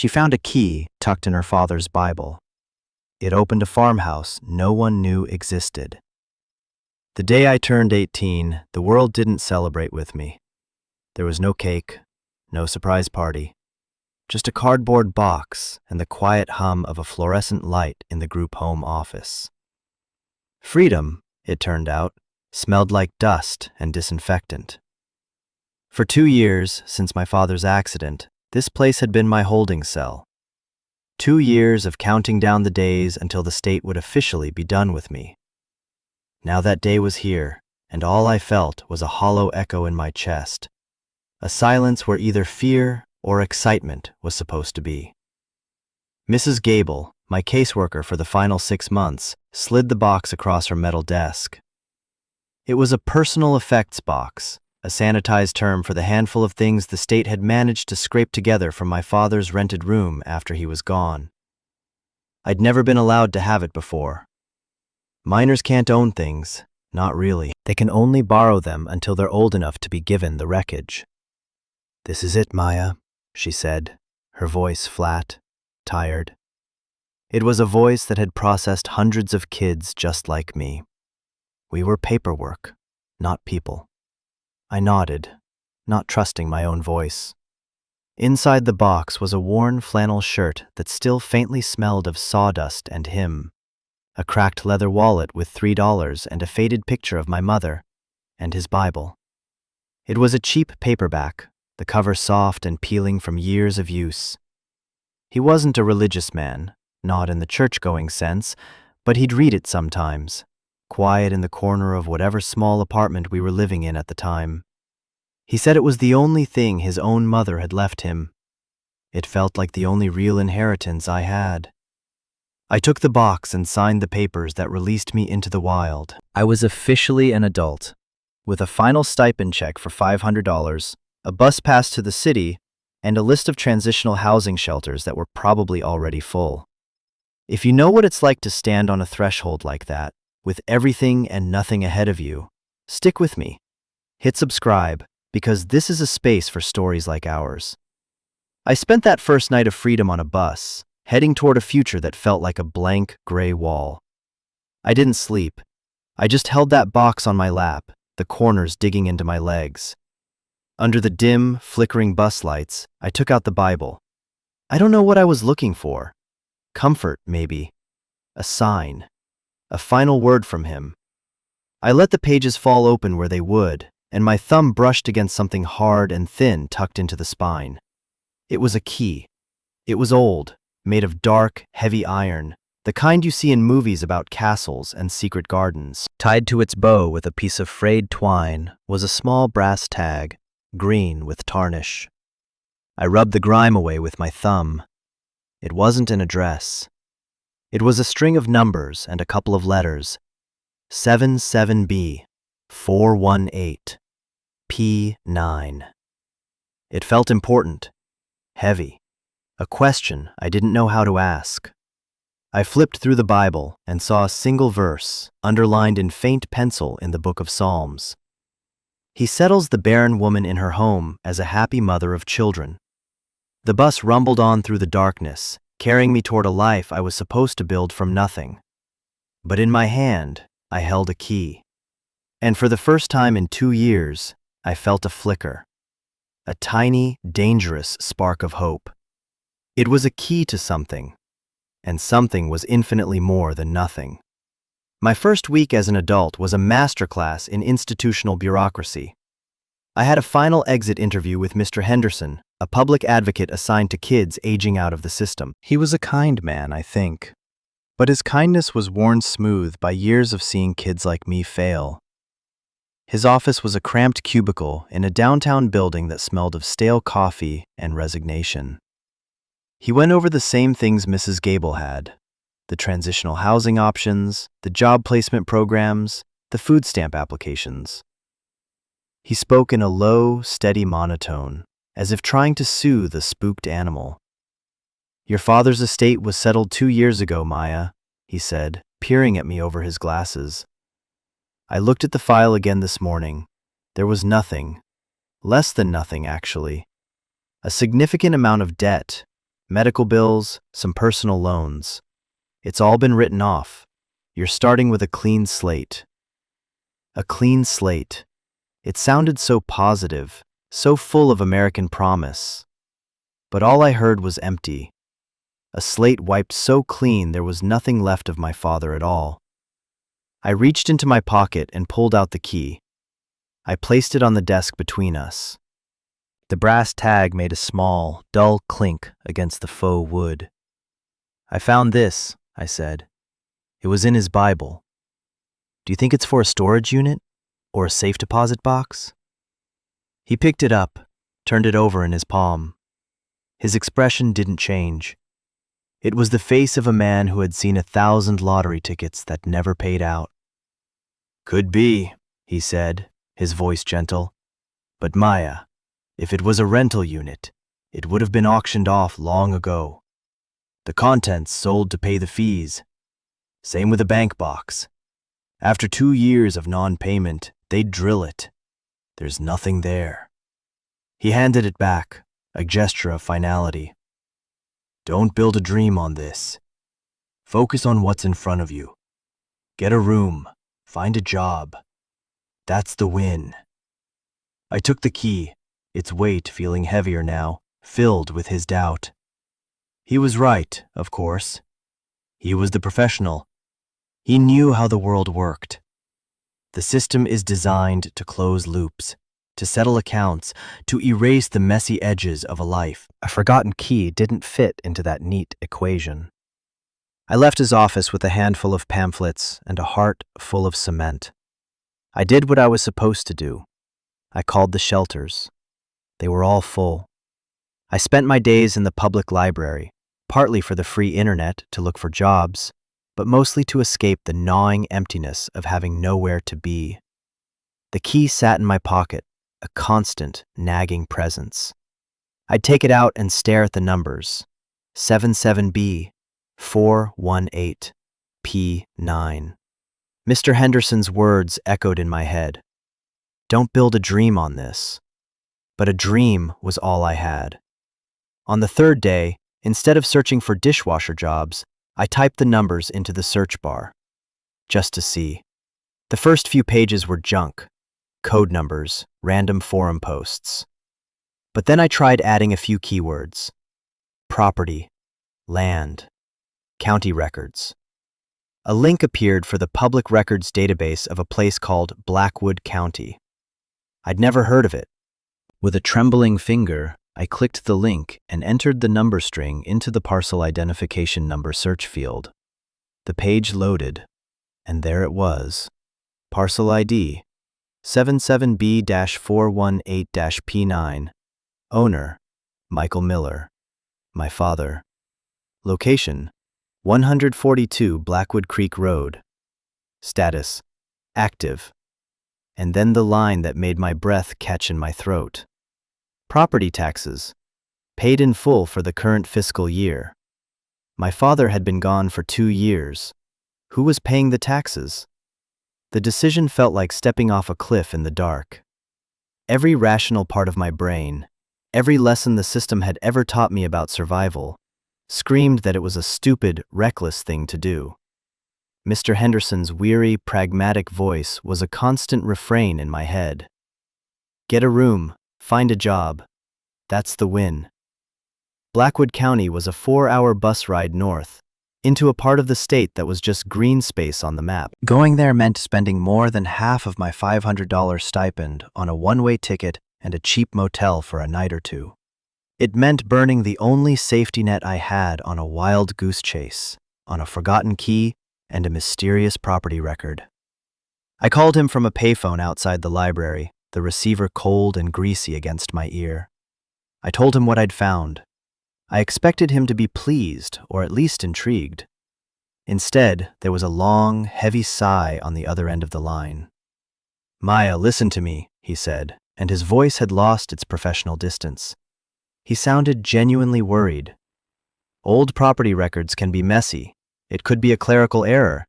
She found a key tucked in her father's Bible. It opened a farmhouse no one knew existed. The day I turned 18, the world didn't celebrate with me. There was no cake, no surprise party, just a cardboard box and the quiet hum of a fluorescent light in the group home office. Freedom, it turned out, smelled like dust and disinfectant. For 2 years, since my father's accident, this place had been my holding cell. 2 years of counting down the days until the state would officially be done with me. Now that day was here, and all I felt was a hollow echo in my chest, a silence where either fear or excitement was supposed to be. Mrs. Gable, my caseworker for the final 6 months, slid the box across her metal desk. It was a personal effects box, a sanitized term for the handful of things the state had managed to scrape together from my father's rented room after he was gone. I'd never been allowed to have it before. Minors can't own things, not really. They can only borrow them until they're old enough to be given the wreckage. "This is it, Maya," she said, her voice flat, tired. It was a voice that had processed hundreds of kids just like me. We were paperwork, not people. I nodded, not trusting my own voice. Inside the box was a worn flannel shirt that still faintly smelled of sawdust and him, a cracked leather wallet with $3 and a faded picture of my mother, and his Bible. It was a cheap paperback, the cover soft and peeling from years of use. He wasn't a religious man, not in the church-going sense, but he'd read it sometimes, quiet in the corner of whatever small apartment we were living in at the time. He said it was the only thing his own mother had left him. It felt like the only real inheritance I had. I took the box and signed the papers that released me into the wild. I was officially an adult, with a final stipend check for $500, a bus pass to the city, and a list of transitional housing shelters that were probably already full. If you know what it's like to stand on a threshold like that, with everything and nothing ahead of you, stick with me. Hit subscribe, because this is a space for stories like ours. I spent that first night of freedom on a bus, heading toward a future that felt like a blank, gray wall. I didn't sleep. I just held that box on my lap, the corners digging into my legs. Under the dim, flickering bus lights, I took out the Bible. I don't know what I was looking for. Comfort, maybe. A sign. A final word from him. I let the pages fall open where they would, and my thumb brushed against something hard and thin tucked into the spine. It was a key. It was old, made of dark, heavy iron, the kind you see in movies about castles and secret gardens. Tied to its bow with a piece of frayed twine was a small brass tag, green with tarnish. I rubbed the grime away with my thumb. It wasn't an address. It was a string of numbers and a couple of letters. 77B, 418, P9. It felt important, heavy, a question I didn't know how to ask. I flipped through the Bible and saw a single verse, underlined in faint pencil in the Book of Psalms. He settles the barren woman in her home as a happy mother of children. The bus rumbled on through the darkness, carrying me toward a life I was supposed to build from nothing. But in my hand, I held a key. And for the first time in 2 years, I felt a flicker. A tiny, dangerous spark of hope. It was a key to something, and something was infinitely more than nothing. My first week as an adult was a masterclass in institutional bureaucracy. I had a final exit interview with Mr. Henderson, a public advocate assigned to kids aging out of the system. He was a kind man, I think, but his kindness was worn smooth by years of seeing kids like me fail. His office was a cramped cubicle in a downtown building that smelled of stale coffee and resignation. He went over the same things Mrs. Gable had: the transitional housing options, the job placement programs, the food stamp applications. He spoke in a low, steady monotone, as if trying to soothe a spooked animal. "Your father's estate was settled 2 years ago, Maya," he said, peering at me over his glasses. I looked at the file again this morning. There was nothing, less than nothing actually. A significant amount of debt, medical bills, some personal loans. It's all been written off. You're starting with a clean slate. A clean slate. It sounded so positive, so full of American promise. But all I heard was empty. A slate wiped so clean there was nothing left of my father at all. I reached into my pocket and pulled out the key. I placed it on the desk between us. The brass tag made a small, dull clink against the faux wood. "I found this," I said. "It was in his Bible. Do you think it's for a storage unit or a safe deposit box?" He picked it up, turned it over in his palm. His expression didn't change. It was the face of a man who had seen 1,000 lottery tickets that never paid out. "Could be," he said, his voice gentle. "But Maya, if it was a rental unit, it would have been auctioned off long ago. The contents sold to pay the fees. Same with a bank box. After 2 years of non-payment, they'd drill it. There's nothing there." He handed it back, a gesture of finality. "Don't build a dream on this. Focus on what's in front of you. Get a room, find a job. That's the win." I took the key, its weight feeling heavier now, filled with his doubt. He was right, of course. He was the professional. He knew how the world worked. The system is designed to close loops, to settle accounts, to erase the messy edges of a life. A forgotten key didn't fit into that neat equation. I left his office with a handful of pamphlets and a heart full of cement. I did what I was supposed to do. I called the shelters. They were all full. I spent my days in the public library, partly for the free internet to look for jobs, but mostly to escape the gnawing emptiness of having nowhere to be. The key sat in my pocket, a constant, nagging presence. I'd take it out and stare at the numbers. 77B, 418, P9. Mr. Henderson's words echoed in my head. Don't build a dream on this. But a dream was all I had. On the third day, instead of searching for dishwasher jobs, I typed the numbers into the search bar, just to see. The first few pages were junk, code numbers, random forum posts. But then I tried adding a few keywords. Property, land, county records. A link appeared for the public records database of a place called Blackwood County. I'd never heard of it. With a trembling finger, I clicked the link and entered the number string into the parcel identification number search field. The page loaded, and there it was. Parcel ID, 77B-418-P9. Owner, Michael Miller. My father. Location, 142 Blackwood Creek Road. Status, active. And then the line that made my breath catch in my throat. Property taxes, paid in full for the current fiscal year. My father had been gone for 2 years. Who was paying the taxes? The decision felt like stepping off a cliff in the dark. Every rational part of my brain, every lesson the system had ever taught me about survival, screamed that it was a stupid, reckless thing to do. Mr. Henderson's weary, pragmatic voice was a constant refrain in my head. Get a room, find a job. That's the win. Blackwood County was a 4-hour bus ride north, into a part of the state that was just green space on the map. Going there meant spending more than half of my $500 stipend on a one-way ticket and a cheap motel for a night or two. It meant burning the only safety net I had on a wild goose chase, on a forgotten key and a mysterious property record. I called him from a payphone outside the library, the receiver cold and greasy against my ear. I told him what I'd found. I expected him to be pleased, or at least intrigued. Instead, there was a long, heavy sigh on the other end of the line. "Maya, listen to me," he said, and his voice had lost its professional distance. He sounded genuinely worried. Old property records can be messy. It could be a clerical error.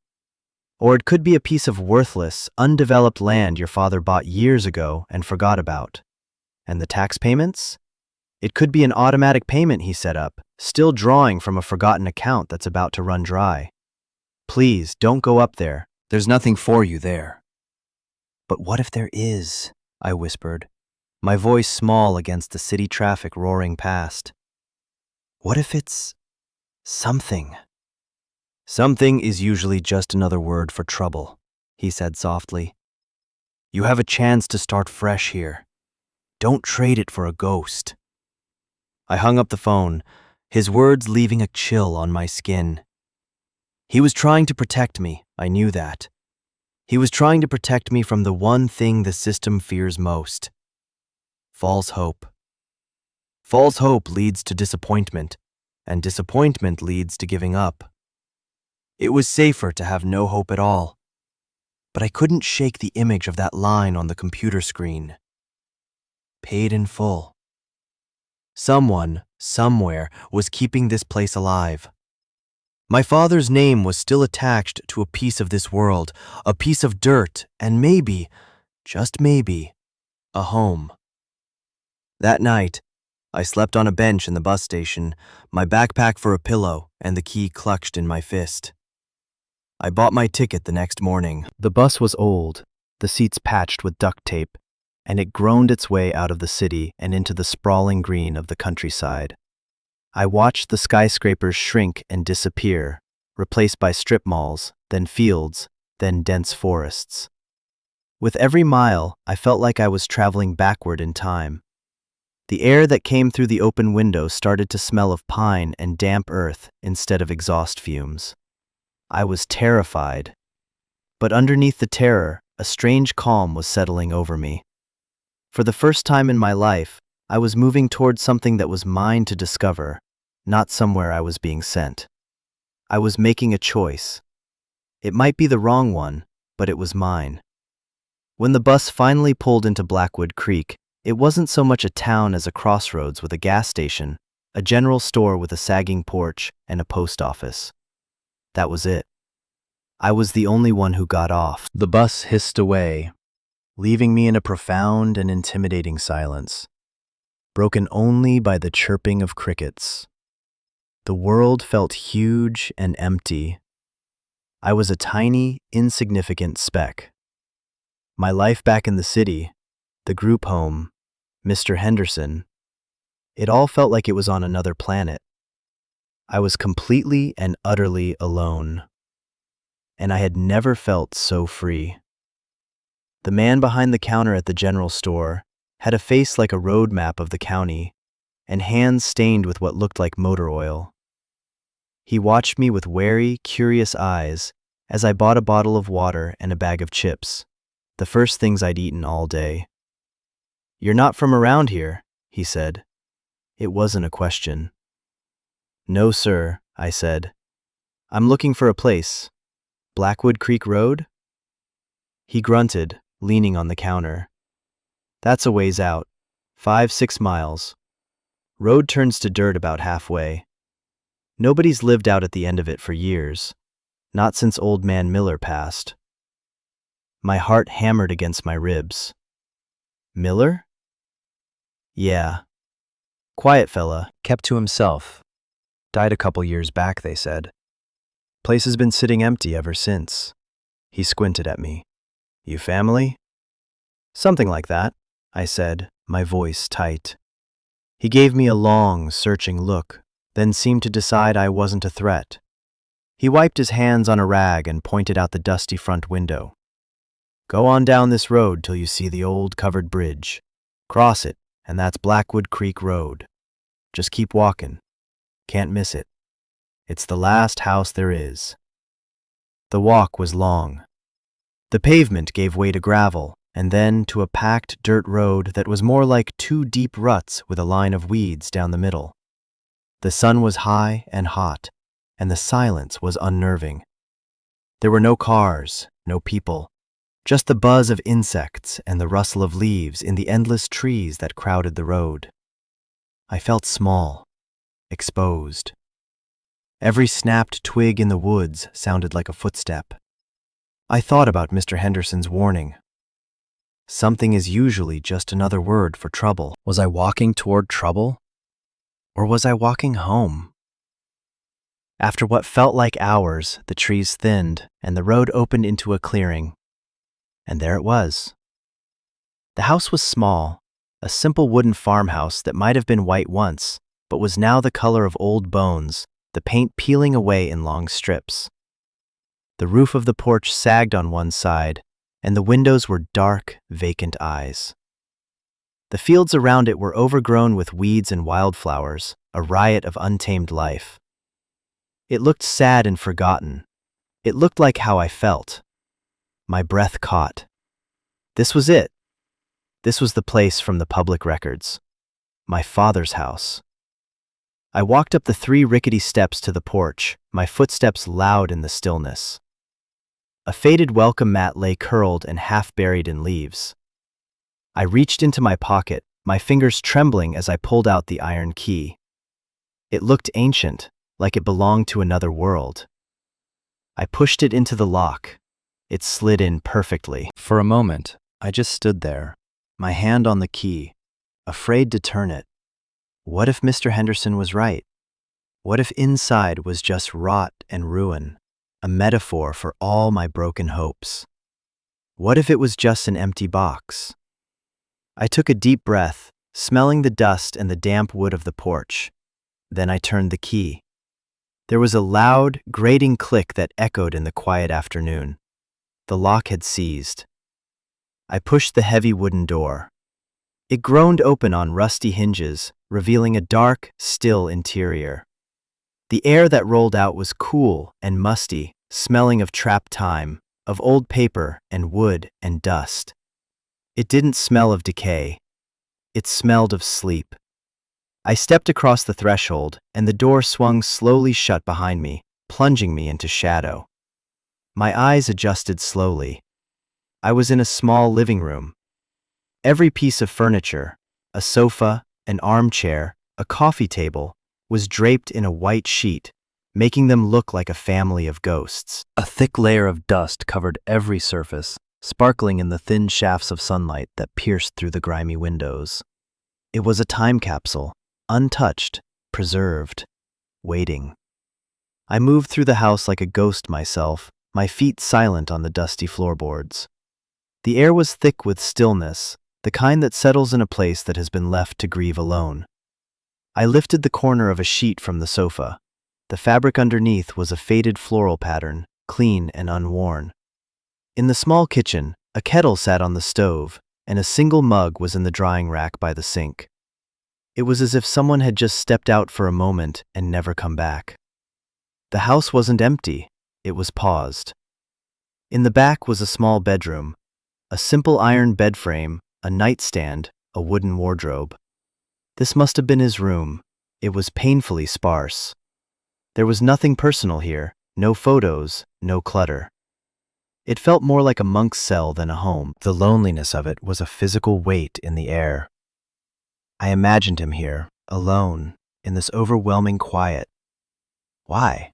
Or it could be a piece of worthless, undeveloped land your father bought years ago and forgot about. And the tax payments? It could be an automatic payment he set up, still drawing from a forgotten account that's about to run dry. Please, don't go up there. There's nothing for you there. But what if there is? I whispered, my voice small against the city traffic roaring past. What if it's something? Something is usually just another word for trouble, he said softly. You have a chance to start fresh here. Don't trade it for a ghost. I hung up the phone, his words leaving a chill on my skin. He was trying to protect me, I knew that. He was trying to protect me from the one thing the system fears most. False hope. False hope leads to disappointment, and disappointment leads to giving up. It was safer to have no hope at all. But I couldn't shake the image of that line on the computer screen. Paid in full. Someone, somewhere, was keeping this place alive. My father's name was still attached to a piece of this world, a piece of dirt, and maybe, just maybe, a home. That night, I slept on a bench in the bus station, my backpack for a pillow and the key clutched in my fist. I bought my ticket the next morning. The bus was old, the seats patched with duct tape, and it groaned its way out of the city and into the sprawling green of the countryside. I watched the skyscrapers shrink and disappear, replaced by strip malls, then fields, then dense forests. With every mile, I felt like I was traveling backward in time. The air that came through the open window started to smell of pine and damp earth instead of exhaust fumes. I was terrified. But underneath the terror, a strange calm was settling over me. For the first time in my life, I was moving towards something that was mine to discover, not somewhere I was being sent. I was making a choice. It might be the wrong one, but it was mine. When the bus finally pulled into Blackwood Creek, it wasn't so much a town as a crossroads with a gas station, a general store with a sagging porch, and a post office. That was it. I was the only one who got off. The bus hissed away, leaving me in a profound and intimidating silence, broken only by the chirping of crickets. The world felt huge and empty. I was a tiny, insignificant speck. My life back in the city, the group home, Mr. Henderson, it all felt like it was on another planet. I was completely and utterly alone, and I had never felt so free. The man behind the counter at the general store had a face like a road map of the county and hands stained with what looked like motor oil. He watched me with wary, curious eyes as I bought a bottle of water and a bag of chips, the first things I'd eaten all day. "You're not from around here," he said. It wasn't a question. "No, sir," I said. "I'm looking for a place. Blackwood Creek Road?" He grunted, leaning on the counter. "That's a ways out. 5-6 miles. Road turns to dirt about halfway. Nobody's lived out at the end of it for years. Not since Old Man Miller passed." My heart hammered against my ribs. "Miller?" "Yeah. Quiet fella, kept to himself. Died a couple years back, they said. Place has been sitting empty ever since." He squinted at me. "You family?" "Something like that," I said, my voice tight. He gave me a long, searching look, then seemed to decide I wasn't a threat. He wiped his hands on a rag and pointed out the dusty front window. "Go on down this road till you see the old covered bridge. Cross it, and that's Blackwood Creek Road. Just keep walking. Can't miss it. It's the last house there is." The walk was long. The pavement gave way to gravel, and then to a packed dirt road that was more like 2 deep ruts with a line of weeds down the middle. The sun was high and hot, and the silence was unnerving. There were no cars, no people, just the buzz of insects and the rustle of leaves in the endless trees that crowded the road. I felt small, exposed. Every snapped twig in the woods sounded like a footstep. I thought about Mr. Henderson's warning. Something is usually just another word for trouble. Was I walking toward trouble? Or was I walking home? After what felt like hours, the trees thinned and the road opened into a clearing. And there it was. The house was small, a simple wooden farmhouse that might have been white once, but was now the color of old bones, the paint peeling away in long strips. The roof of the porch sagged on one side, and the windows were dark, vacant eyes. The fields around it were overgrown with weeds and wildflowers, a riot of untamed life. It looked sad and forgotten. It looked like how I felt. My breath caught. This was it. This was the place from the public records. My father's house. I walked up the 3 rickety steps to the porch, my footsteps loud in the stillness. A faded welcome mat lay curled and half buried in leaves. I reached into my pocket, my fingers trembling as I pulled out the iron key. It looked ancient, like it belonged to another world. I pushed it into the lock. It slid in perfectly. For a moment, I just stood there, my hand on the key, afraid to turn it. What if Mr. Henderson was right? What if inside was just rot and ruin, a metaphor for all my broken hopes? What if it was just an empty box? I took a deep breath, smelling the dust and the damp wood of the porch. Then I turned the key. There was a loud, grating click that echoed in the quiet afternoon. The lock had seized. I pushed the heavy wooden door. It groaned open on rusty hinges, revealing a dark, still interior. The air that rolled out was cool and musty, smelling of trapped time, of old paper and wood and dust. It didn't smell of decay. It smelled of sleep. I stepped across the threshold, and the door swung slowly shut behind me, plunging me into shadow. My eyes adjusted slowly. I was in a small living room. Every piece of furniture, a sofa, an armchair, a coffee table, was draped in a white sheet, making them look like a family of ghosts. A thick layer of dust covered every surface, sparkling in the thin shafts of sunlight that pierced through the grimy windows. It was a time capsule, untouched, preserved, waiting. I moved through the house like a ghost myself, my feet silent on the dusty floorboards. The air was thick with stillness, the kind that settles in a place that has been left to grieve alone. I lifted the corner of a sheet from the sofa. The fabric underneath was a faded floral pattern, clean and unworn. In the small kitchen, a kettle sat on the stove, and a single mug was in the drying rack by the sink. It was as if someone had just stepped out for a moment and never come back. The house wasn't empty, it was paused. In the back was a small bedroom, a simple iron bed frame, a nightstand, a wooden wardrobe. This must have been his room. It was painfully sparse. There was nothing personal here, no photos, no clutter. It felt more like a monk's cell than a home. The loneliness of it was a physical weight in the air. I imagined him here, alone, in this overwhelming quiet. Why?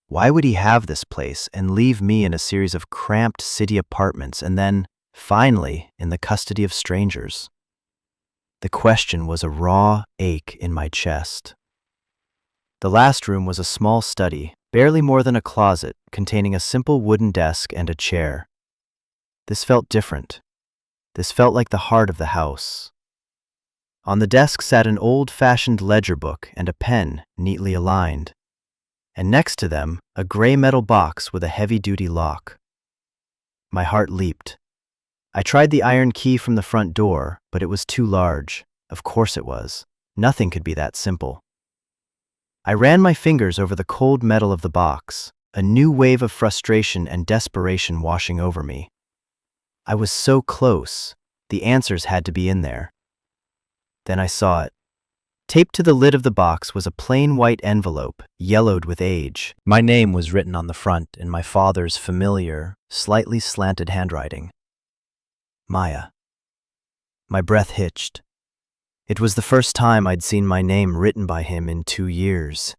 Why would he have this place and leave me in a series of cramped city apartments and then, finally, in the custody of strangers? The question was a raw ache in my chest. The last room was a small study, barely more than a closet, containing a simple wooden desk and a chair. This felt different. This felt like the heart of the house. On the desk sat an old-fashioned ledger book and a pen neatly aligned, and next to them, a gray metal box with a heavy-duty lock. My heart leaped. I tried the iron key from the front door, but it was too large. Of course it was. Nothing could be that simple. I ran my fingers over the cold metal of the box, a new wave of frustration and desperation washing over me. I was so close. The answers had to be in there. Then I saw it. Taped to the lid of the box was a plain white envelope, yellowed with age. My name was written on the front in my father's familiar, slightly slanted handwriting. Maya. My breath hitched. It was the first time I'd seen my name written by him in 2 years.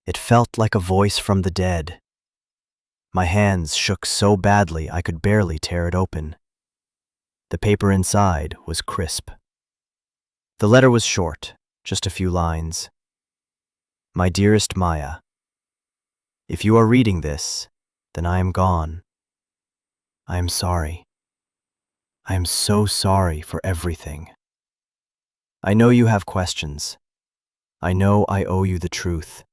It felt like a voice from the dead. My hands shook so badly I could barely tear it open. The paper inside was crisp. The letter was short, just a few lines. My dearest Maya, If you are reading this, then I am gone. I am sorry. I am so sorry for everything. I know you have questions. I know I owe you the truth.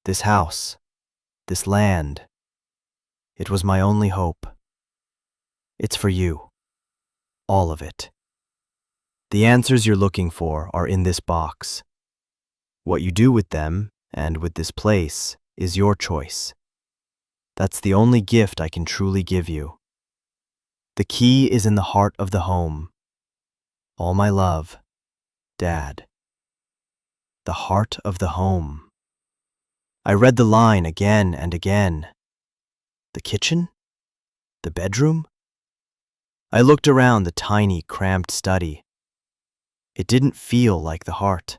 This house, this land, it was my only hope. It's for you. All of it. The answers you're looking for are in this box. What you do with them, and with this place, is your choice. That's the only gift I can truly give you. The key is in the heart of the home. All my love, Dad. The heart of the home. I read the line again and again. The kitchen? The bedroom? I looked around the tiny, cramped study. It didn't feel like the heart.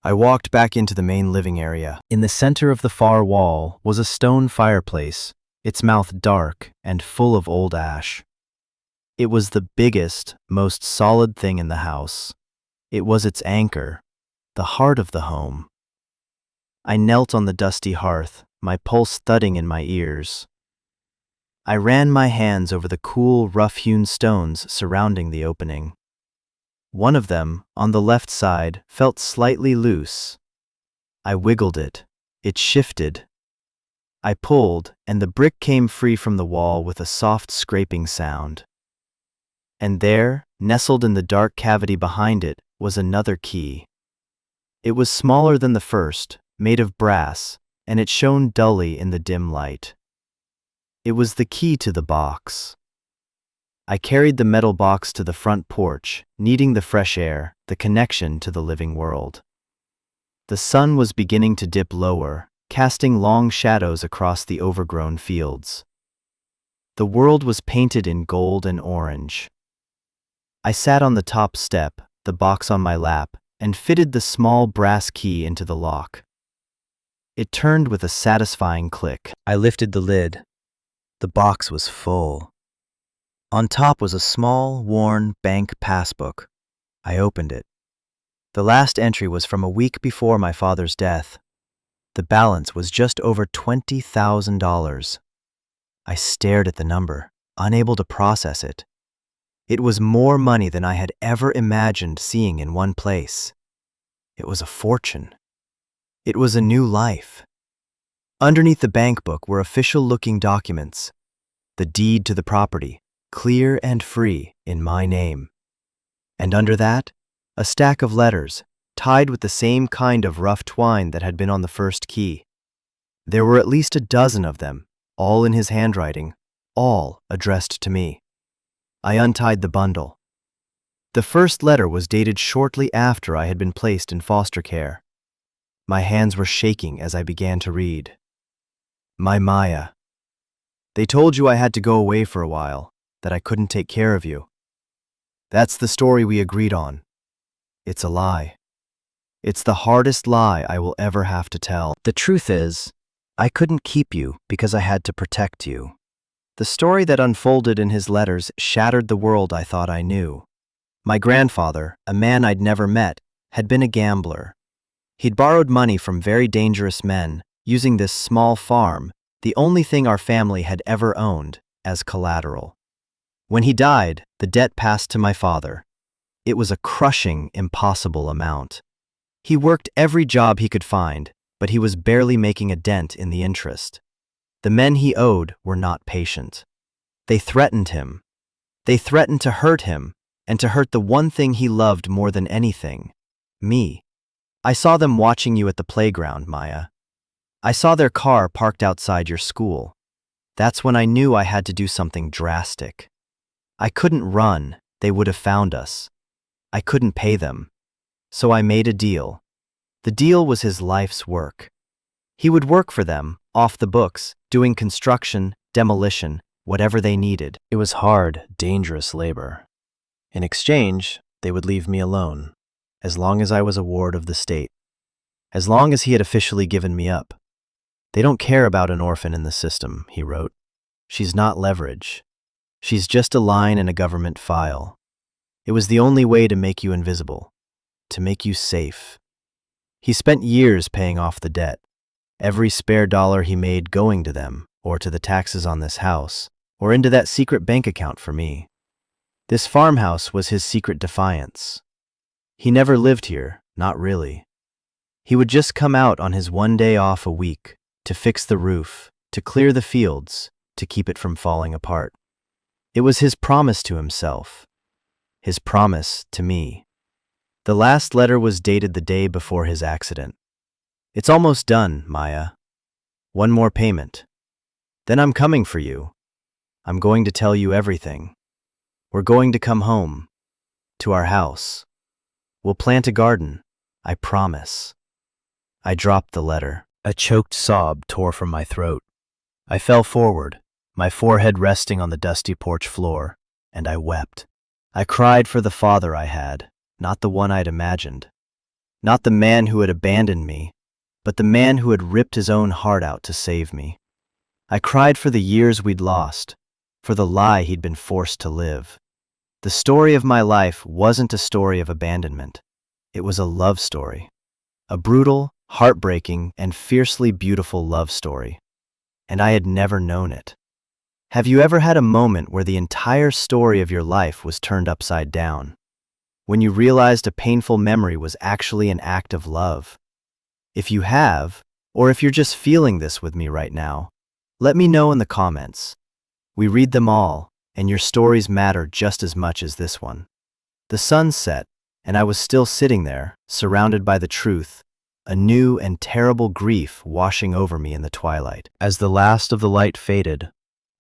I walked back into the main living area. In the center of the far wall was a stone fireplace, its mouth dark and full of old ash. It was the biggest, most solid thing in the house. It was its anchor, the heart of the home. I knelt on the dusty hearth, my pulse thudding in my ears. I ran my hands over the cool, rough-hewn stones surrounding the opening. One of them, on the left side, felt slightly loose. I wiggled it. It shifted. I pulled, and the brick came free from the wall with a soft scraping sound. And there, nestled in the dark cavity behind it, was another key. It was smaller than the first, made of brass, and it shone dully in the dim light. It was the key to the box. I carried the metal box to the front porch, needing the fresh air, the connection to the living world. The sun was beginning to dip lower, casting long shadows across the overgrown fields. The world was painted in gold and orange. I sat on the top step, the box on my lap, and fitted the small brass key into the lock. It turned with a satisfying click. I lifted the lid. The box was full. On top was a small, worn bank passbook. I opened it. The last entry was from a week before my father's death. The balance was just over $20,000. I stared at the number, unable to process it. It was more money than I had ever imagined seeing in one place. It was a fortune. It was a new life. Underneath the bank book were official-looking documents. The deed to the property, clear and free, in my name. And under that, a stack of letters, tied with the same kind of rough twine that had been on the first key. There were at least a dozen of them, all in his handwriting, all addressed to me. I untied the bundle. The first letter was dated shortly after I had been placed in foster care. My hands were shaking as I began to read. My Maya. They told you I had to go away for a while, that I couldn't take care of you. That's the story we agreed on. It's a lie. It's the hardest lie I will ever have to tell. The truth is, I couldn't keep you because I had to protect you. The story that unfolded in his letters shattered the world I thought I knew. My grandfather, a man I'd never met, had been a gambler. He'd borrowed money from very dangerous men, using this small farm, the only thing our family had ever owned, as collateral. When he died, the debt passed to my father. It was a crushing, impossible amount. He worked every job he could find, but he was barely making a dent in the interest. The men he owed were not patient. They threatened him. They threatened to hurt him, and to hurt the one thing he loved more than anything, me. I saw them watching you at the playground, Maya. I saw their car parked outside your school. That's when I knew I had to do something drastic. I couldn't run, they would have found us. I couldn't pay them. So I made a deal. The deal was his life's work. He would work for them, off the books, doing construction, demolition, whatever they needed. It was hard, dangerous labor. In exchange, they would leave me alone, as long as I was a ward of the state, as long as he had officially given me up. They don't care about an orphan in the system, he wrote. She's not leverage. She's just a line in a government file. It was the only way to make you invisible, to make you safe. He spent years paying off the debt. every spare dollar he made going to them, or to the taxes on this house, or into that secret bank account for me. This farmhouse was his secret defiance. He never lived here, not really. He would just come out on his one day off a week to fix the roof, to clear the fields, to keep it from falling apart. It was his promise to himself, his promise to me. The last letter was dated the day before his accident. It's almost done, Maya. One more payment. Then I'm coming for you. I'm going to tell you everything. We're going to come home, to our house. We'll plant a garden, I promise. I dropped the letter. A choked sob tore from my throat. I fell forward, my forehead resting on the dusty porch floor, and I wept. I cried for the father I had, not the one I'd imagined. Not the man who had abandoned me, but the man who had ripped his own heart out to save me. I cried for the years we'd lost, for the lie he'd been forced to live. The story of my life wasn't a story of abandonment. It was a love story. A brutal, heartbreaking, and fiercely beautiful love story. And I had never known it. Have you ever had a moment where the entire story of your life was turned upside down? When you realized a painful memory was actually an act of love? If you have, or if you're just feeling this with me right now, let me know in the comments. We read them all, and your stories matter just as much as this one. The sun set, and I was still sitting there, surrounded by the truth, a new and terrible grief washing over me in the twilight. As the last of the light faded,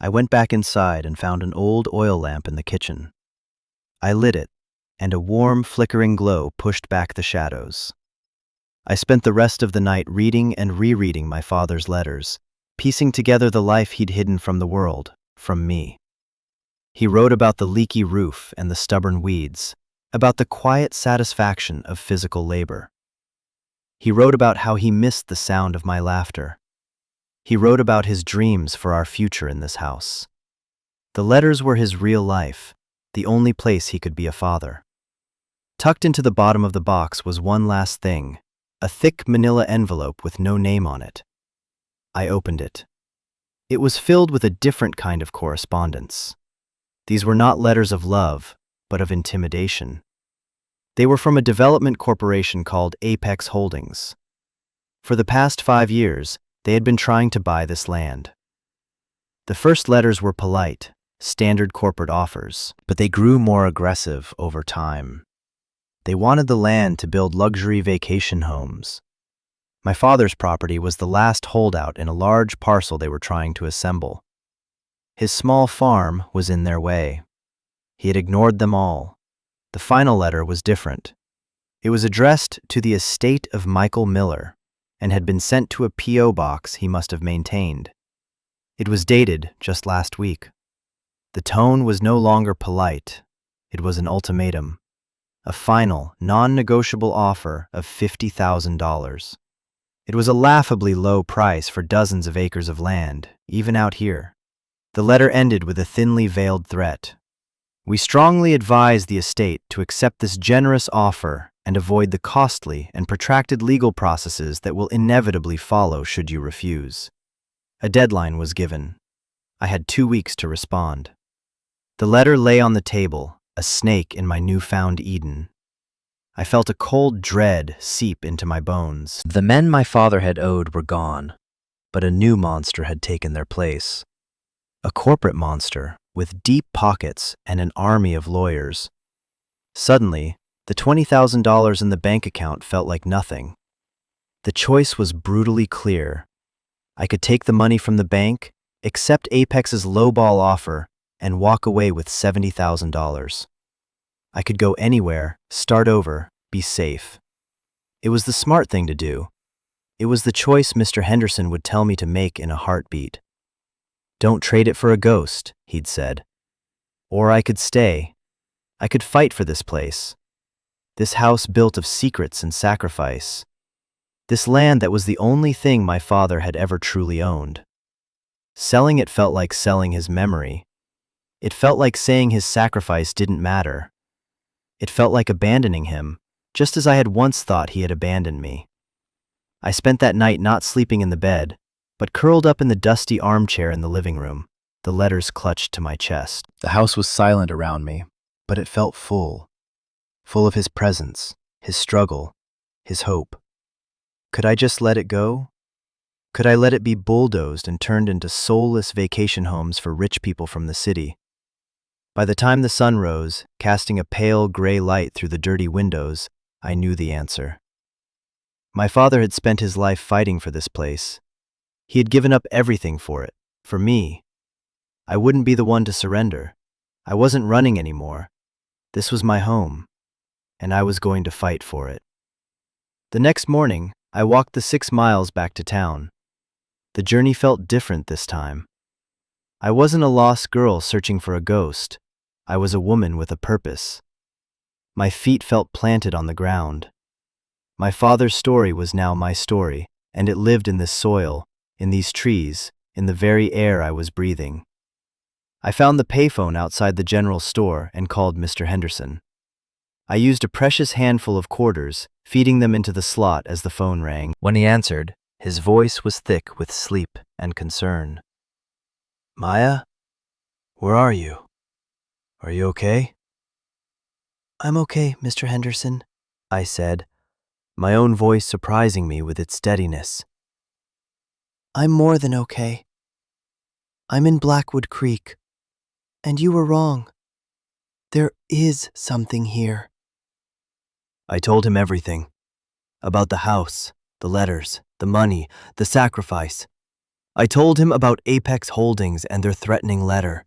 I went back inside and found an old oil lamp in the kitchen. I lit it, and a warm, flickering glow pushed back the shadows. I spent the rest of the night reading and rereading my father's letters, piecing together the life he'd hidden from the world, from me. He wrote about the leaky roof and the stubborn weeds, about the quiet satisfaction of physical labor. He wrote about how he missed the sound of my laughter. He wrote about his dreams for our future in this house. The letters were his real life, the only place he could be a father. Tucked into the bottom of the box was one last thing, a thick manila envelope with no name on it. I opened it. It was filled with a different kind of correspondence. These were not letters of love, but of intimidation. They were from a development corporation called Apex Holdings. For the past 5 years, they had been trying to buy this land. The first letters were polite, standard corporate offers, but they grew more aggressive over time. They wanted the land to build luxury vacation homes. My father's property was the last holdout in a large parcel they were trying to assemble. His small farm was in their way. He had ignored them all. The final letter was different. It was addressed to the estate of Michael Miller and had been sent to a P.O. box he must have maintained. It was dated just last week. The tone was no longer polite. It was an ultimatum. A final, non-negotiable offer of $50,000. It was a laughably low price for dozens of acres of land, even out here. The letter ended with a thinly veiled threat. We strongly advise the estate to accept this generous offer and avoid the costly and protracted legal processes that will inevitably follow should you refuse. A deadline was given. I had 2 weeks to respond. The letter lay on the table, a snake in my newfound Eden. I felt a cold dread seep into my bones. The men my father had owed were gone, but a new monster had taken their place. A corporate monster with deep pockets and an army of lawyers. Suddenly, the $20,000 in the bank account felt like nothing. The choice was brutally clear. I could take the money from the bank, accept Apex's lowball offer, and walk away with $70,000. I could go anywhere, start over, be safe. It was the smart thing to do. It was the choice Mr. Henderson would tell me to make in a heartbeat. Don't trade it for a ghost, he'd said. Or I could stay. I could fight for this place. This house built of secrets and sacrifice. This land that was the only thing my father had ever truly owned. Selling it felt like selling his memory. It felt like saying his sacrifice didn't matter. It felt like abandoning him, just as I had once thought he had abandoned me. I spent that night not sleeping in the bed, but curled up in the dusty armchair in the living room, the letters clutched to my chest. The house was silent around me, but it felt full of his presence, his struggle, his hope. Could I just let it go? Could I let it be bulldozed and turned into soulless vacation homes for rich people from the city? By the time the sun rose, casting a pale gray light through the dirty windows, I knew the answer. My father had spent his life fighting for this place. He had given up everything for it, for me. I wouldn't be the one to surrender. I wasn't running anymore. This was my home, and I was going to fight for it. The next morning, I walked the 6 miles back to town. The journey felt different this time. I wasn't a lost girl searching for a ghost. I was a woman with a purpose. My feet felt planted on the ground. My father's story was now my story, and it lived in this soil, in these trees, in the very air I was breathing. I found the payphone outside the general store and called Mr. Henderson. I used a precious handful of quarters, feeding them into the slot as the phone rang. When he answered, his voice was thick with sleep and concern. "Maya, where are you? Are you okay?" "I'm okay, Mr. Henderson," I said, my own voice surprising me with its steadiness. "I'm more than okay. I'm in Blackwood Creek, and you were wrong. There is something here." I told him everything. About the house, the letters, the money, the sacrifice. I told him about Apex Holdings and their threatening letter.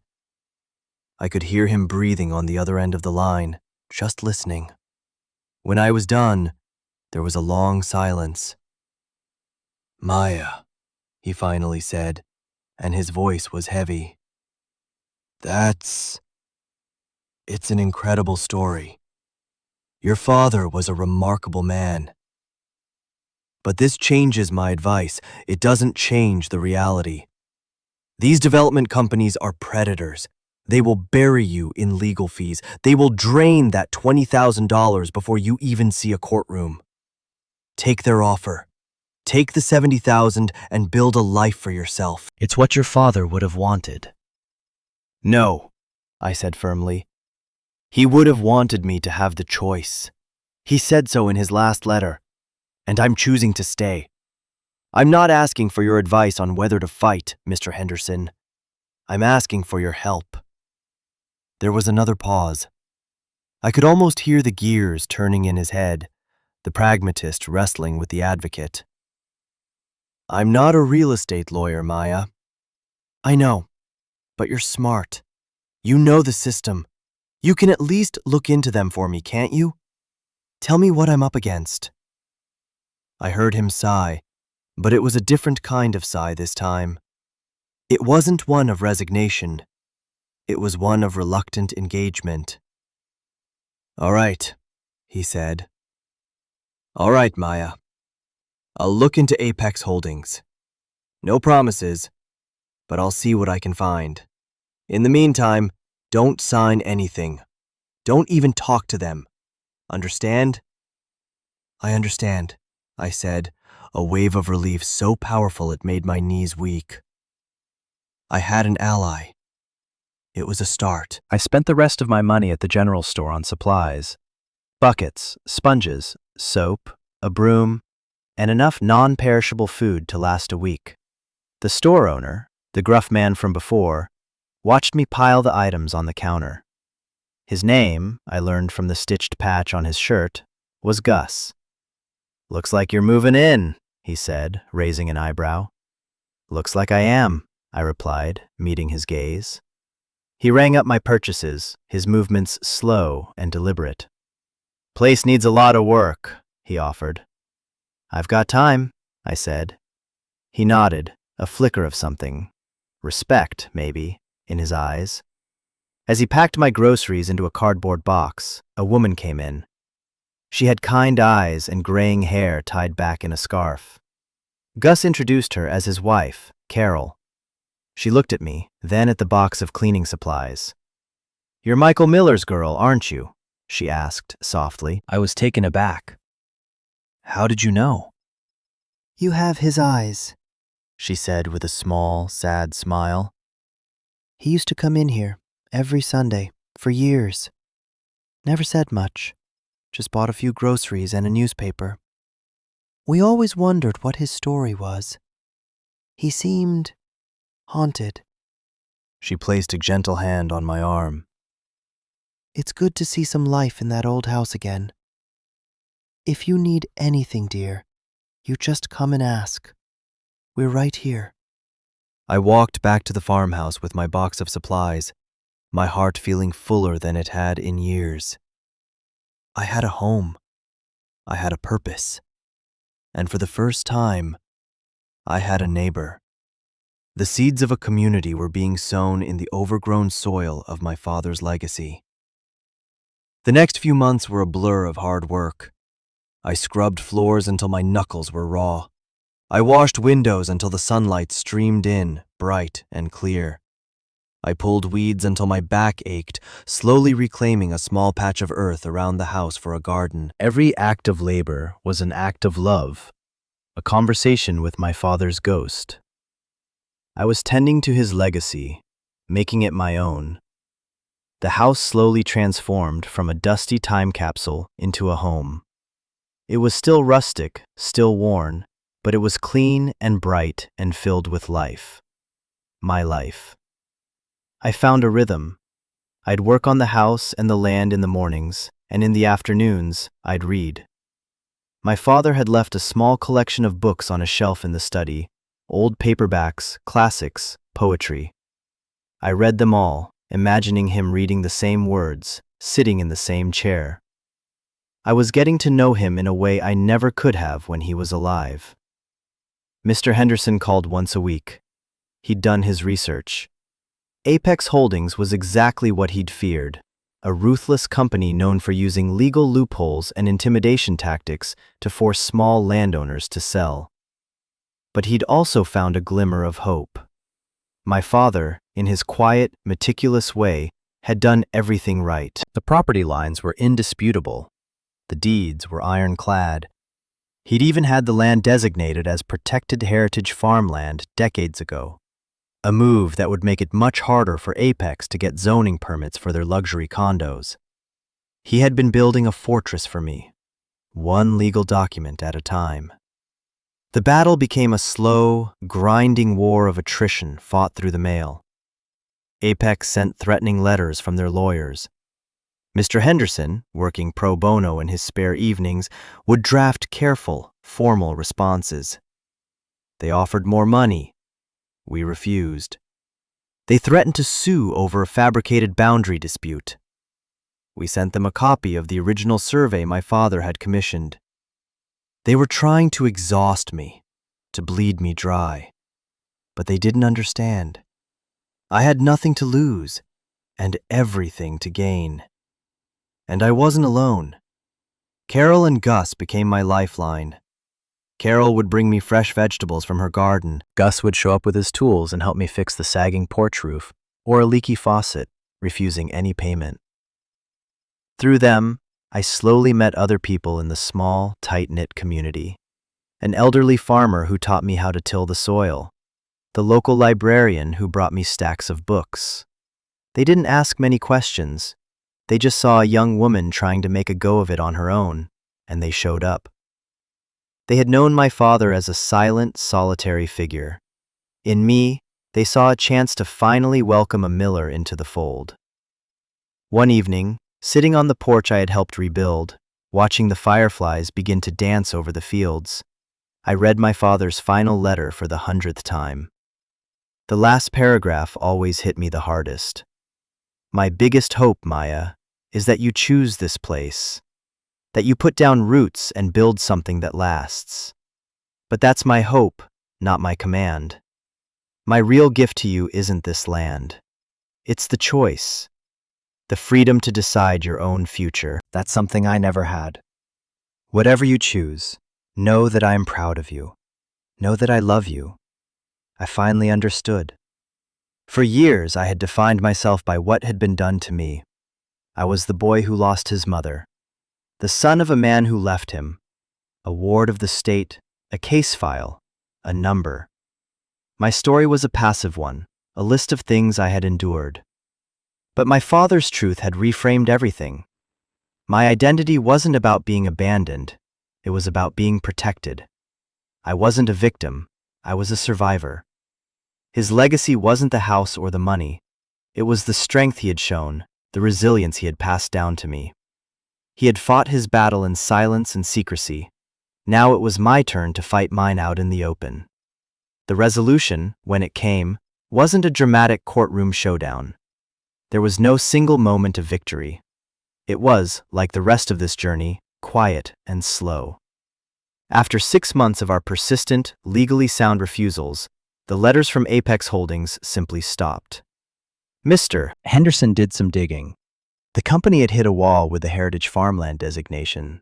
I could hear him breathing on the other end of the line, just listening. When I was done, there was a long silence. "Maya," he finally said, and his voice was heavy. It's an incredible story. Your father was a remarkable man. But this changes my advice. It doesn't change the reality. These development companies are predators. They will bury you in legal fees. They will drain that $20,000 before you even see a courtroom. Take their offer. Take the $70,000 and build a life for yourself. It's what your father would have wanted." "No," I said firmly. "He would have wanted me to have the choice. He said so in his last letter, and I'm choosing to stay. I'm not asking for your advice on whether to fight, Mr. Henderson. I'm asking for your help." There was another pause. I could almost hear the gears turning in his head, the pragmatist wrestling with the advocate. "I'm not a real estate lawyer, Maya." "I know, but you're smart. You know the system. You can at least look into them for me, can't you? Tell me what I'm up against." I heard him sigh, but it was a different kind of sigh this time. It wasn't one of resignation. It was one of reluctant engagement. "All right," he said. "All right, Maya. I'll look into Apex Holdings. No promises, but I'll see what I can find. In the meantime, don't sign anything. Don't even talk to them. Understand?" "I understand," I said, a wave of relief so powerful it made my knees weak. I had an ally. It was a start. I spent the rest of my money at the general store on supplies. Buckets, sponges, soap, a broom, and enough non-perishable food to last a week. The store owner, the gruff man from before, watched me pile the items on the counter. His name, I learned from the stitched patch on his shirt, was Gus. "Looks like you're moving in," he said, raising an eyebrow. "Looks like I am," I replied, meeting his gaze. He rang up my purchases, his movements slow and deliberate. "Place needs a lot of work," he offered. "I've got time," I said. He nodded, a flicker of something, respect, maybe, in his eyes. As he packed my groceries into a cardboard box, a woman came in. She had kind eyes and graying hair tied back in a scarf. Gus introduced her as his wife, Carol. She looked at me, then at the box of cleaning supplies. "You're Michael Miller's girl, aren't you?" she asked softly. I was taken aback. "How did you know?" You have his eyes, she said with a small, sad smile. He used to come in here every Sunday for years. Never said much, just bought a few groceries and a newspaper. We always wondered what his story was. He seemed haunted. She placed a gentle hand on my arm. It's good to see some life in that old house again. If you need anything, dear, you just come and ask. We're right here. I walked back to the farmhouse with my box of supplies, my heart feeling fuller than it had in years. I had a home. I had a purpose. And for the first time, I had a neighbor. The seeds of a community were being sown in the overgrown soil of my father's legacy. The next few months were a blur of hard work. I scrubbed floors until my knuckles were raw. I washed windows until the sunlight streamed in, bright and clear. I pulled weeds until my back ached, slowly reclaiming a small patch of earth around the house for a garden. Every act of labor was an act of love, a conversation with my father's ghost. I was tending to his legacy, making it my own. The house slowly transformed from a dusty time capsule into a home. It was still rustic, still worn, but it was clean and bright and filled with life. My life. I found a rhythm. I'd work on the house and the land in the mornings, and in the afternoons, I'd read. My father had left a small collection of books on a shelf in the study, old paperbacks, classics, poetry. I read them all, imagining him reading the same words, sitting in the same chair. I was getting to know him in a way I never could have when he was alive. Mr. Henderson called once a week. He'd done his research. Apex Holdings was exactly what he'd feared, a ruthless company known for using legal loopholes and intimidation tactics to force small landowners to sell. But he'd also found a glimmer of hope. My father, in his quiet, meticulous way, had done everything right. The property lines were indisputable. The deeds were ironclad. He'd even had the land designated as protected heritage farmland decades ago, a move that would make it much harder for Apex to get zoning permits for their luxury condos. He had been building a fortress for me, one legal document at a time. The battle became a slow, grinding war of attrition fought through the mail. Apex sent threatening letters from their lawyers. Mr. Henderson, working pro bono in his spare evenings, would draft careful, formal responses. They offered more money. We refused. They threatened to sue over a fabricated boundary dispute. We sent them a copy of the original survey my father had commissioned. They were trying to exhaust me, to bleed me dry. But they didn't understand. I had nothing to lose, and everything to gain. And I wasn't alone. Carol and Gus became my lifeline. Carol would bring me fresh vegetables from her garden. Gus would show up with his tools and help me fix the sagging porch roof or a leaky faucet, refusing any payment. Through them, I slowly met other people in the small, tight-knit community. An elderly farmer who taught me how to till the soil. The local librarian who brought me stacks of books. They didn't ask many questions. They just saw a young woman trying to make a go of it on her own, and they showed up. They had known my father as a silent, solitary figure. In me, they saw a chance to finally welcome a miller into the fold. One evening, sitting on the porch I had helped rebuild, watching the fireflies begin to dance over the fields, I read my father's final letter for the 100th time. The last paragraph always hit me the hardest. My biggest hope, Maya, is that you choose this place, that you put down roots and build something that lasts. But that's my hope, not my command. My real gift to you isn't this land. It's the choice, the freedom to decide your own future. That's something I never had. Whatever you choose, know that I am proud of you. Know that I love you. I finally understood. For years, I had defined myself by what had been done to me. I was the boy who lost his mother, the son of a man who left him, a ward of the state, a case file, a number. My story was a passive one, a list of things I had endured. But my father's truth had reframed everything. My identity wasn't about being abandoned, it was about being protected. I wasn't a victim, I was a survivor. His legacy wasn't the house or the money, it was the strength he had shown, the resilience he had passed down to me. He had fought his battle in silence and secrecy. Now it was my turn to fight mine out in the open. The resolution, when it came, wasn't a dramatic courtroom showdown. There was no single moment of victory. It was, like the rest of this journey, quiet and slow. After 6 months of our persistent, legally sound refusals, the letters from Apex Holdings simply stopped. Mr. Henderson did some digging. The company had hit a wall with the Heritage Farmland designation.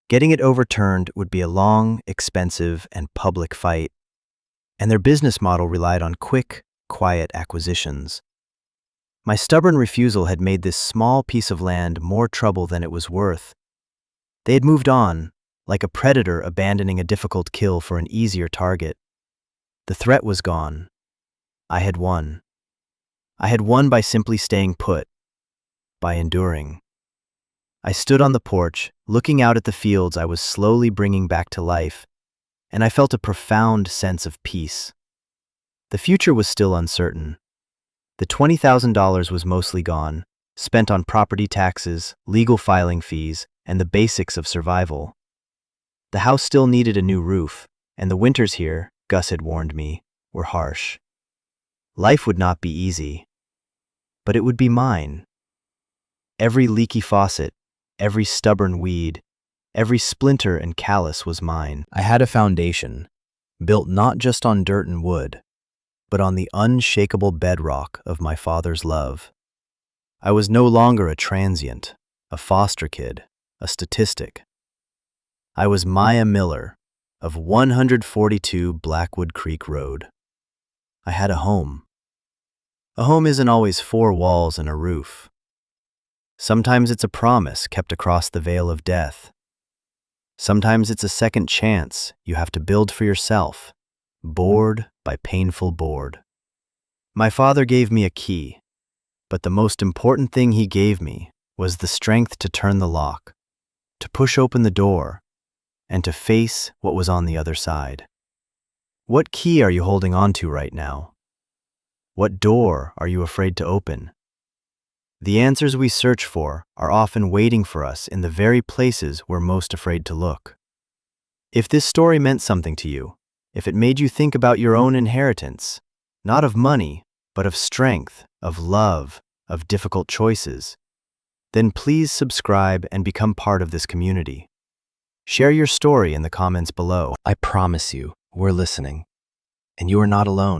Getting it overturned would be a long, expensive, and public fight, and their business model relied on quick, quiet acquisitions. My stubborn refusal had made this small piece of land more trouble than it was worth. They had moved on, like a predator abandoning a difficult kill for an easier target. The threat was gone. I had won. I had won by simply staying put, by enduring. I stood on the porch, looking out at the fields I was slowly bringing back to life, and I felt a profound sense of peace. The future was still uncertain. The $20,000 was mostly gone, spent on property taxes, legal filing fees, and the basics of survival. The house still needed a new roof, and the winters here, Gus had warned me, were harsh. Life would not be easy, but it would be mine. Every leaky faucet, every stubborn weed, every splinter and callus was mine. I had a foundation, built not just on dirt and wood, but on the unshakable bedrock of my father's love. I was no longer a transient, a foster kid, a statistic. I was Maya Miller of 142 Blackwood Creek Road. I had a home. A home isn't always 4 walls and a roof. Sometimes it's a promise kept across the veil of death. Sometimes it's a second chance you have to build for yourself, board by painful board. My father gave me a key, but the most important thing he gave me was the strength to turn the lock, to push open the door, and to face what was on the other side. What key are you holding on to right now? What door are you afraid to open? The answers we search for are often waiting for us in the very places we're most afraid to look. If this story meant something to you, if it made you think about your own inheritance, not of money, but of strength, of love, of difficult choices, then please subscribe and become part of this community. Share your story in the comments below. I promise you, we're listening, and you are not alone.